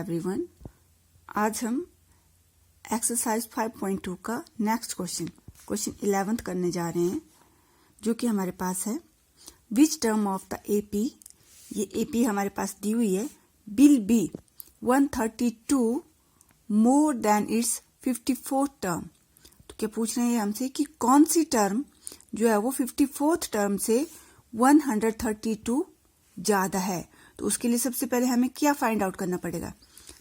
Everyone. आज हम exercise 5.2 का नेक्स्ट क्वेश्चन 11th करने जा रहे हैं, जो कि हमारे पास है which term of the AP. ये एपी हमारे पास दी हुई है, will be 132 more then it's 54th term. तो क्या पूछ रहे हैं हमसे कि कौन सी टर्म जो है वो 54th टर्म से 132 ज्यादा है। तो उसके लिए सबसे पहले हमें क्या फाइंड आउट करना पड़ेगा।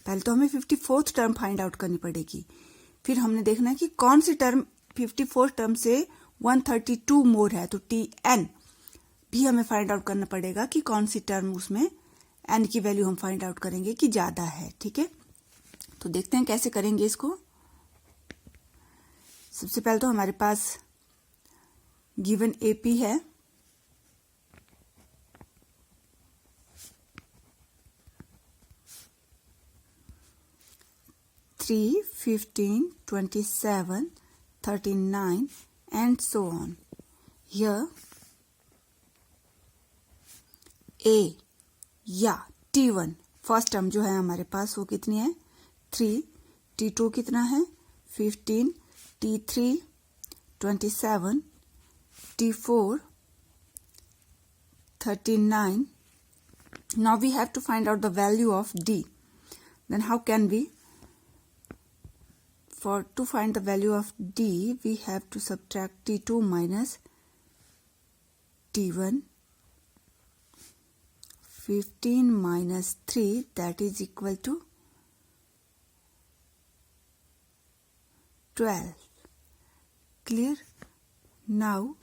पहले तो हमें 54th टर्म फाइंड आउट करनी पड़ेगी, फिर हमने देखना है कि कौन सी टर्म 54th टर्म से 132 मोर है। तो Tn भी हमें फाइंड आउट करना पड़ेगा कि कौन सी टर्म उसमें n की वैल्यू हम फाइंड आउट करेंगे कि ज्यादा है। ठीक है, तो देखते हैं कैसे करेंगे इसको। सबसे पहले तो हमारे पास गिवन एपी है, three 15 27 39 and so on. Here A या T1 फर्स्ट टर्म जो है हमारे पास वो कितनी है 3, T2 कितना है 15, T3 27, T4 39. Now we have to find out the value of D. Then how can we? To find the value of D, we have to subtract T2 minus T1. 15 minus 3, that is equal to 12. Clear? Now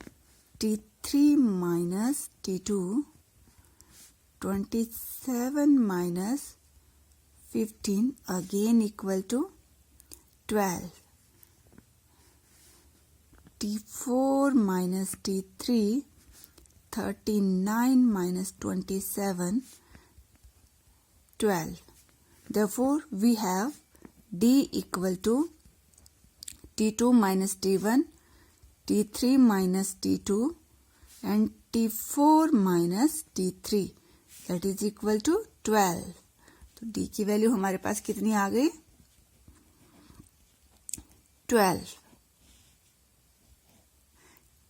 T3 minus T2, 27 minus 15, again equal to 12. T4 minus T3, 39 minus 27, 12. Therefore, we have D equal to T2 minus T1, T3 minus T2 and T4 minus T3, that is equal to 12. तो D की value हमारे पास कितनी आ गई 12.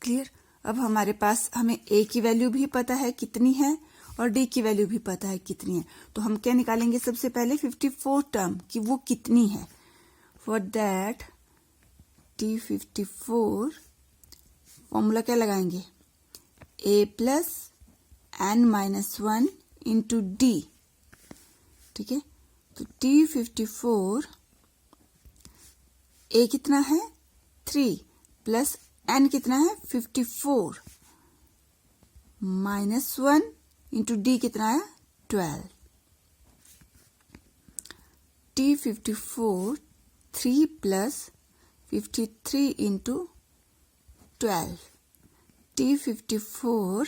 Clear. अब हमारे पास हमें A की value भी पता है कितनी है और D की वैल्यू भी पता है कितनी है। तो हम क्या निकालेंगे सबसे पहले 54th टर्म कि वो कितनी है। फॉर दैट T54 फॉर्मूला क्या लगाएंगे A plus n minus 1 into D। ठीक है, तो T54 A कितना है 3 प्लस n कितना है 54 माइनस 1 इंटू D कितना है 12। T54 3 plus 53 into 12। T54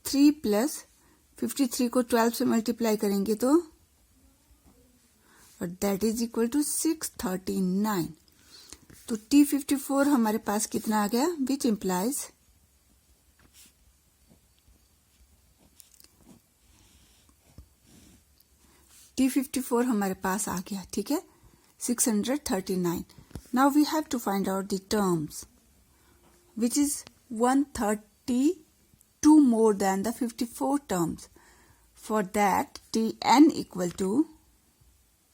3 plus 53 को 12 से मल्टीप्लाई करेंगे तो और दैट इज इक्वल टू 639। तो T54 हमारे पास कितना आ गया विच इम्प्लाइज T54 हमारे पास आ गया। ठीक है 639। Now we have to find out the terms which is 132 more than the 54 terms. For that Tn equal to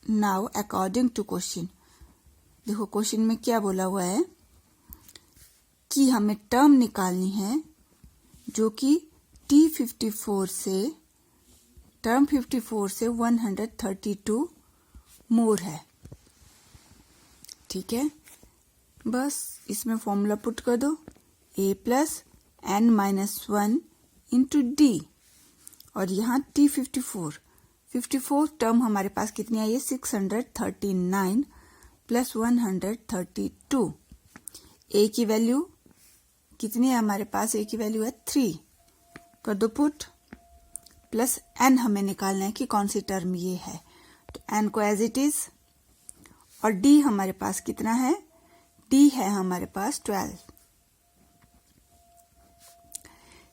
now according to question. देखो क्वेश्चन में क्या बोला हुआ है कि हमें टर्म निकालनी है जो कि T54 से टर्म 54 से 132 मोर है। ठीक है, बस इसमें फॉर्मूला पुट कर दो A plus n minus 1 into D और यहाँ T54 टर्म हमारे पास कितनी आई है 639 प्लस 132। A की वैल्यू कितनी है हमारे पास A की वैल्यू है 3 कर दो पुट प्लस n हमें निकालना है कि कौन सी टर्म ये है। तो n को एज इट इज और D हमारे पास कितना है D है हमारे पास 12।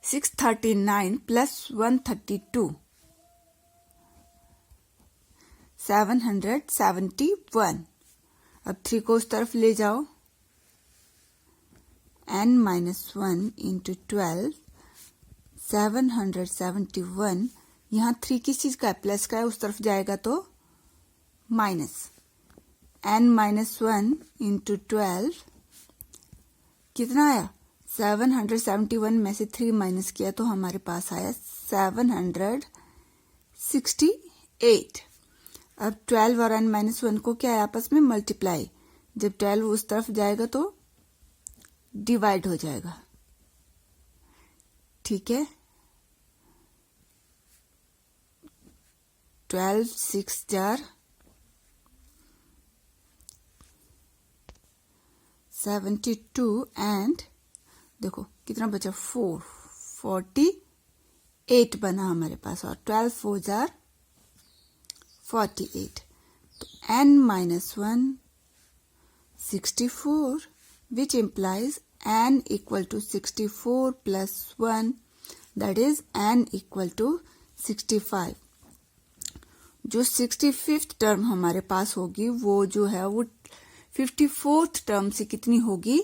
639 प्लस 132 771। अब 3 को उस तरफ ले जाओ, n-1 इंटू 12, 771। यहाँ 3 किस चीज का है? प्लस का है, उस तरफ जाएगा तो माइनस। n-1 इंटू 12 कितना आया? 771 में से 3 माइनस किया तो हमारे पास आया 768। अब 12 और n-1 को क्या है? आपस में मल्टीप्लाई। जब 12 उस तरफ जाएगा तो डिवाइड हो जाएगा। ठीक है, 12 6 जार 72 एंड देखो कितना बचा? 4, 48 बना हमारे पास। और 12 4 जार 48। तो n-1 64, which implies n equal to 64 plus 1, that is n equal to 65। जो 65th टर्म हमारे पास होगी वो जो है वो 54th टर्म से कितनी होगी?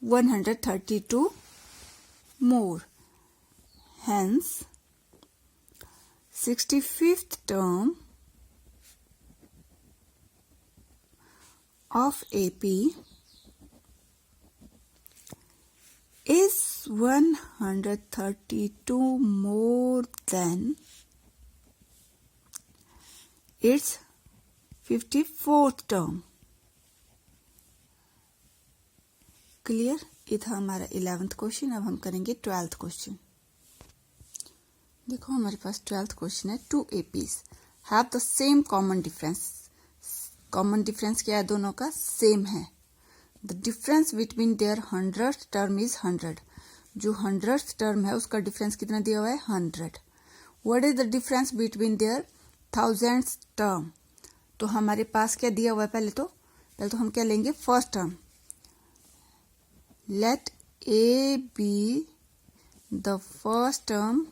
132 more. Hence 65th term of AP is 132 more than its 54th term. Clear? ये था हमारा 11th क्वेश्चन। अब हम करेंगे 12th क्वेश्चन। देखो हमारे पास 12th क्वेश्चन है। 2 APs have the same common difference। Common difference क्या है? दोनों का सेम है। The difference between their 100th term is 100। जो 100th टर्म है उसका डिफरेंस कितना दिया हुआ है? 100। What is the difference between their 1000th term? तो हमारे पास क्या दिया हुआ है? पहले तो हम क्या लेंगे? First term. Let A be the first term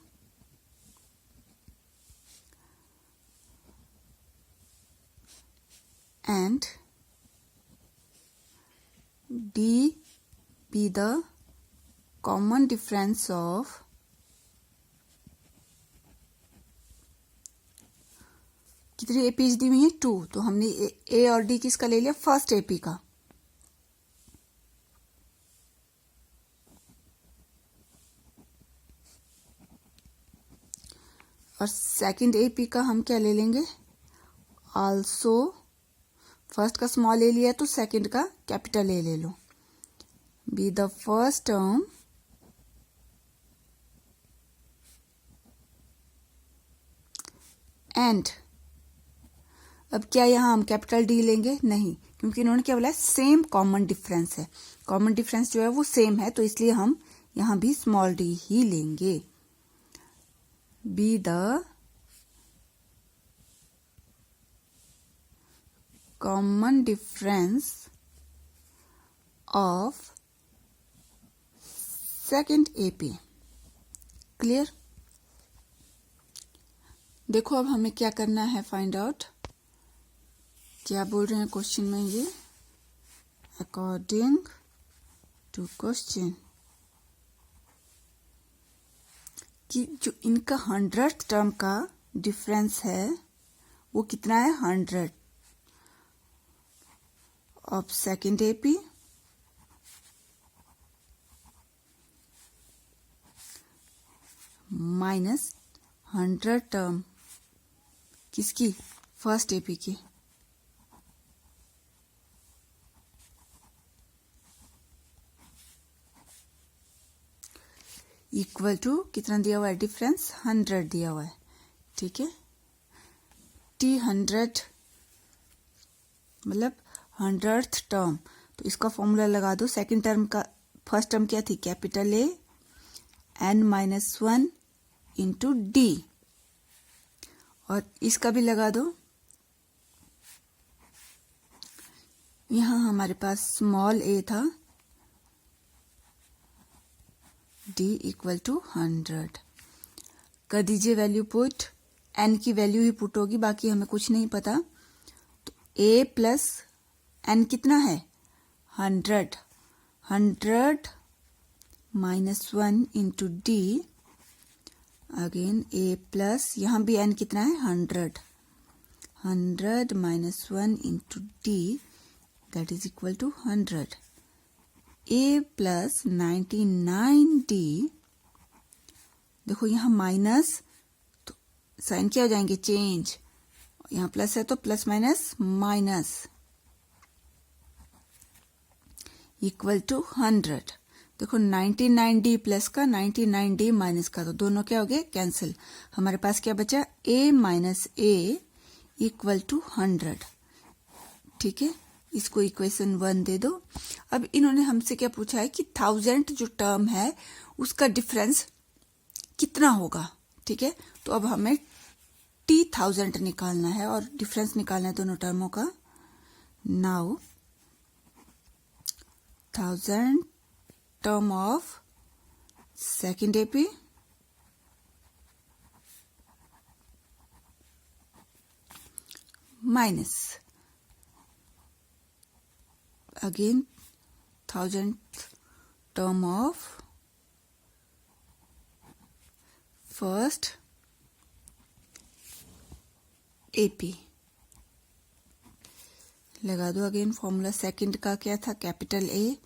and B be the common difference of कितनी एपीज दी हुई है? 2। तो हमने ए और डी किसका ले लिया? फर्स्ट एपी का। और सेकंड एपी का हम क्या ले लेंगे? आल्सो फर्स्ट का स्मॉल ए लिया तो सेकंड का कैपिटल ए ले लो। Be the first term and अब क्या यहां हम कैपिटल डी लेंगे? नहीं, क्योंकि इन्होंने क्या बोला है? सेम कॉमन डिफरेंस है। कॉमन डिफरेंस जो है वो सेम है, तो इसलिए हम यहां भी स्मॉल डी ही लेंगे। Be the common difference of second AP। Clear? देखो अब हमें क्या करना है? Find out. क्या बोल रहे हैं क्वेश्चन में ये? अकॉर्डिंग टू क्वेश्चन कि जो इनका 100th टर्म का डिफरेंस है वो कितना है? 100 of second AP minus 100 term किसकी? फर्स्ट एपी की। इक्वल टू कितना दिया हुआ है? डिफरेंस 100 दिया हुआ है। ठीक है, T 100 मतलब 100th टर्म। तो इसका फॉर्मूला लगा दो। सेकंड टर्म का फर्स्ट टर्म क्या थी? Capital A n-1 into D. और इसका भी लगा दो। यहां हमारे पास स्मॉल ए था, d इक्वल टू 100। कर दीजिए वैल्यू पुट। n की वैल्यू ही पुट होगी, बाकी हमें कुछ नहीं पता। तो a प्लस n कितना है 100, 100 minus 1 into d, again a plus यहाँ भी n कितना है 100, 100 minus 1 into d that is equal to 100। a plus 99d, देखो यहाँ माइनस तो साइन क्या हो जाएंगे चेंज, यहाँ प्लस है तो plus minus minus equal to 100। देखो 99d प्लस का 99d माइनस का, तो दोनों क्या हो गए कैंसिल। हमारे पास क्या बचा a minus a equal to 100। ठीक है, इसको इक्वेशन 1 दे दो। अब इन्होंने हमसे क्या पूछा है कि 1000 जो टर्म है उसका डिफरेंस कितना होगा। ठीक है, तो अब हमें t1000 निकालना है और डिफरेंस निकालना है दोनों टर्मों का। Now 1000 term of second AP minus again 1000 term of first AP। लगा दो अगेन फॉर्मूला। सेकंड का क्या था capital A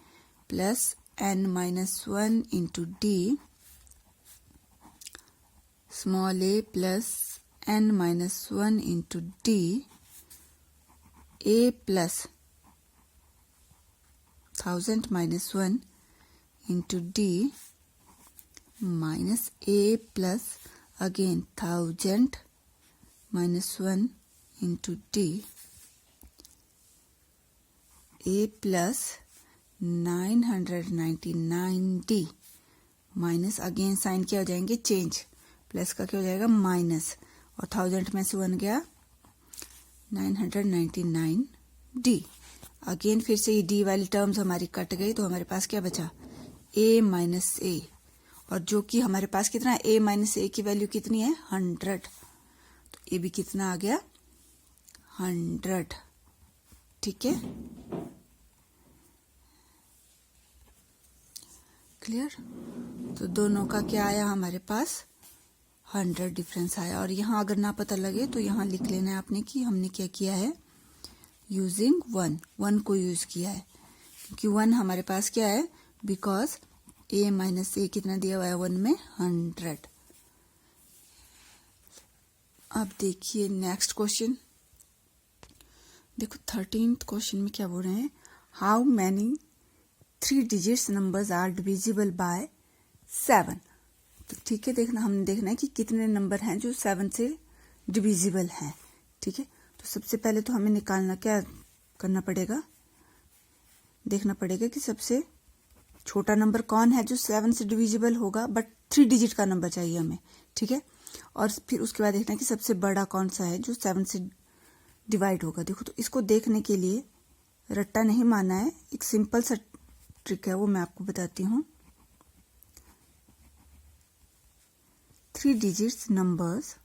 plus n minus 1 into D, small a plus n minus 1 into D, a plus 1000 minus 1 into d minus a plus again 1000 minus 1 into d, a plus 999d minus again sine क्या हो जाएंगे change, plus का क्या हो जाएगा minus, और 1000 में से 1 गया 999d। अगेन फिर से ये डी वाली टर्म्स हमारी कट गई, तो हमारे पास क्या बचा a माइनस ए, और जो कि हमारे पास कितना है a माइनस ए की वैल्यू कितनी है 100, तो ये भी कितना आ गया 100। ठीक है, क्लियर। तो दोनों का क्या आया हमारे पास 100 डिफरेंस आया। और यहाँ अगर ना पता लगे तो यहाँ लिख लेना है आपने कि हमने क्या किया है यूजिंग 1 को यूज किया है, क्योंकि 1 हमारे पास क्या है बिकॉज a माइनस ए कितना दिया हुआ है 1 में 100। अब देखिए नेक्स्ट क्वेश्चन, देखो 13th क्वेश्चन में क्या बोल रहे हैं, how many 3 digits numbers are divisible by 7। तो ठीक है, हमने देखना है कि कितने नंबर हैं जो 7 से डिविजिबल हैं। ठीक है, तो सबसे पहले तो हमें निकालना क्या करना पड़ेगा, देखना पड़ेगा कि सबसे छोटा नंबर कौन है जो 7 से डिविजिबल होगा, बट 3 डिजिट का नंबर चाहिए हमें। ठीक है, और फिर उसके बाद देखना है कि सबसे बड़ा कौन सा है जो 7 से डिवाइड होगा। देखो, तो इसको देखने के लिए रट्टा नहीं मारना है, एक सिंपल सा ट्रिक है वो मैं आपको बताती हूँ। 3 digits numbers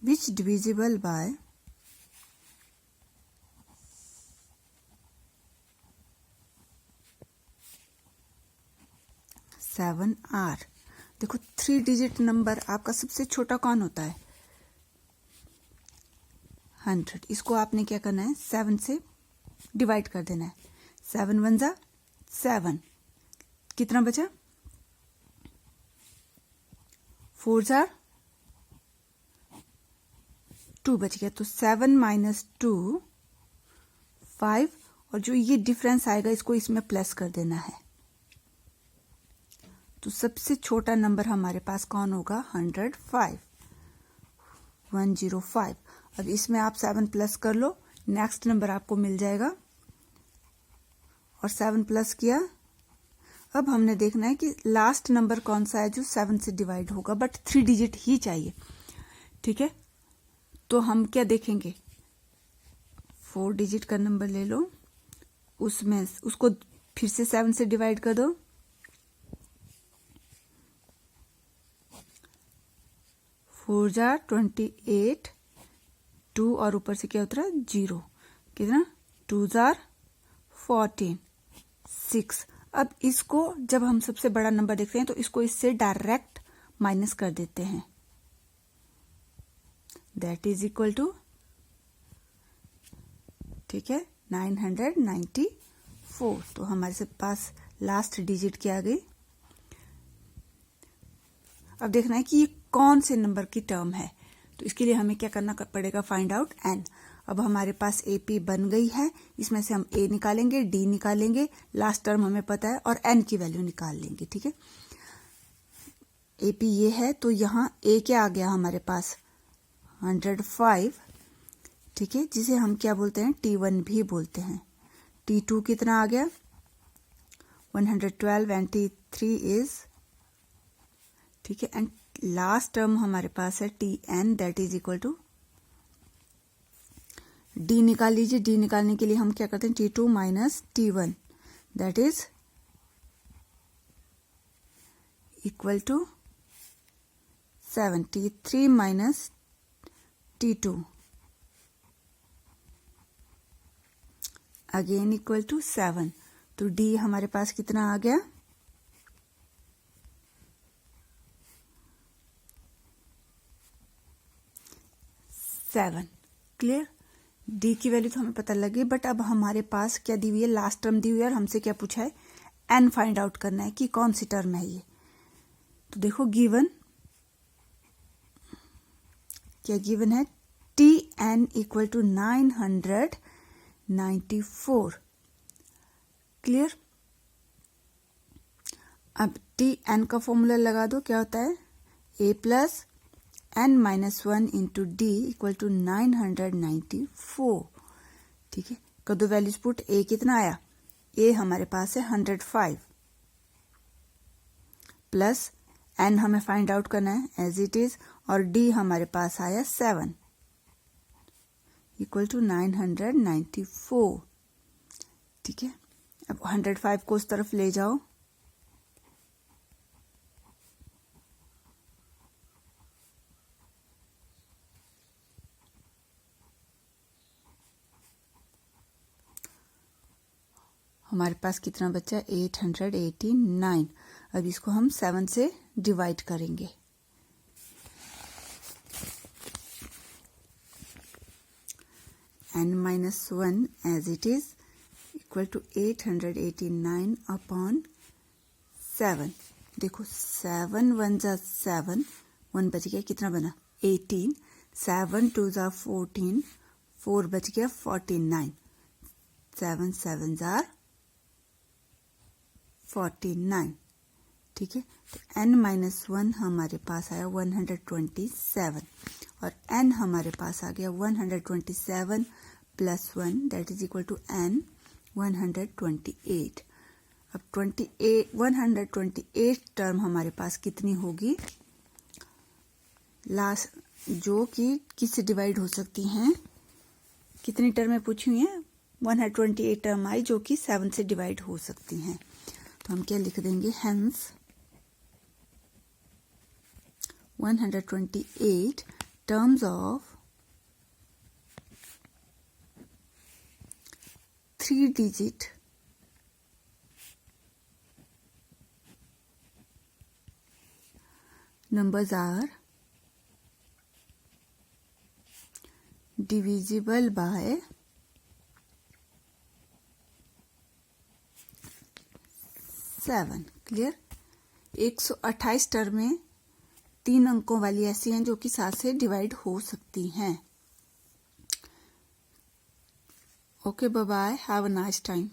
which divisible by 7 are। देखो 3 डिजिट नंबर आपका सबसे छोटा कौन होता है 100। इसको आपने क्या करना है 7 से डिवाइड कर देना है। 7 1 जा 7, कितना बचा 4 जा 2 बच गया, तो 7 माइनस 2 5, और जो ये डिफरेंस आएगा इसको इसमें प्लस कर देना है। तो सबसे छोटा नंबर हमारे पास कौन होगा 105। अब इसमें आप 7 प्लस कर लो, नेक्स्ट नंबर आपको मिल जाएगा, और 7 प्लस किया। अब हमने देखना है कि लास्ट नंबर कौन सा है जो 7 से डिवाइड होगा, बट 3 डिजिट ही चाहिए। ठीक है, तो हम क्या देखेंगे 4 डिजिट का नंबर ले लो, उसमें उसको फिर से 7 से डिवाइड कर दो, 4 जार 28, 2 और ऊपर से क्या उतरा 0, कितना 2 जार 14, 6। अब इसको जब हम सबसे बड़ा नंबर देखते हैं तो इसको इससे डायरेक्ट माइनस कर देते हैं, दैट इज इक्वल टू, ठीक है, 994। तो हमारे पास लास्ट डिजिट क्या आ गई। अब देखना है कि ये कौन से नंबर की टर्म है, तो इसके लिए हमें क्या करना पड़ेगा, फाइंड आउट n। अब हमारे पास AP बन गई है, इसमें से हम A निकालेंगे, D निकालेंगे, लास्ट टर्म हमें पता है, और n की वैल्यू निकाल लेंगे, ठीक है। AP ये है, तो यहाँ A क्या आ गया हमारे पास 105, ठीक है, जिसे हम क्या बोलते हैं, T1 भी बोलते हैं। T2 कितना आ गया 112 एंड T3 इज, ठीक है, एंड लास्ट टर्म हमारे पास है Tn, that is equal to, D निकाल लीजिए। D निकालने के लिए हम क्या करते हैं, T2 minus T1, that is equal to 7, T3 minus T2 again equal to 7। तो D हमारे पास कितना आ गया, 7। क्लियर। D की वैल्यू तो हमें पता लगी, बट अब हमारे पास क्या दी हुई है, लास्ट टर्म दी हुई है, और हमसे क्या पूछा है, n फाइंड आउट करना है कि कौन सी टर्म है ये। तो देखो गिवन क्या गिवन है, Tn इक्वल टू 994। क्लियर। अब Tn का फॉर्मूला लगा दो, क्या होता है, a plus n minus 1 into d equal to 994, ठीक है। कर दो वैल्यूज पुट, a कितना आया, a हमारे पास है 105 प्लस n हमें फाइंड आउट करना है एज इट इज, और d हमारे पास आया 7 इक्वल टू 994, ठीक है। अब 105 को उस तरफ ले जाओ, हमारे पास कितना बचा, 889। अब इसको हम 7 से डिवाइड करेंगे, n minus 1 as it is equal to 889 upon 7। देखो 7 1 जा 7, 1 बच गया, कितना बना 18, 7 2 जा 14, 4 बच गया 49, 7 7 जार 49, ठीक है। तो n माइनस 1 हमारे पास आया 127, और n हमारे पास आ गया 127 plus 1, that is equal to n 128। अब 128 टर्म हमारे पास कितनी होगी, लास्ट जो कि किससे डिवाइड हो सकती हैं, कितनी टर्में पूछी हुई हैं, 128 टर्म आई जो कि 7 से डिवाइड हो सकती हैं। तो हम क्या लिख देंगे, hence 128 terms of 3 digit numbers are divisible by 7। Clear. 128 टर्में 3 अंकों वाली ऐसी हैं जो कि 7 से डिवाइड हो सकती हैं। Okay, bye bye, have a nice time.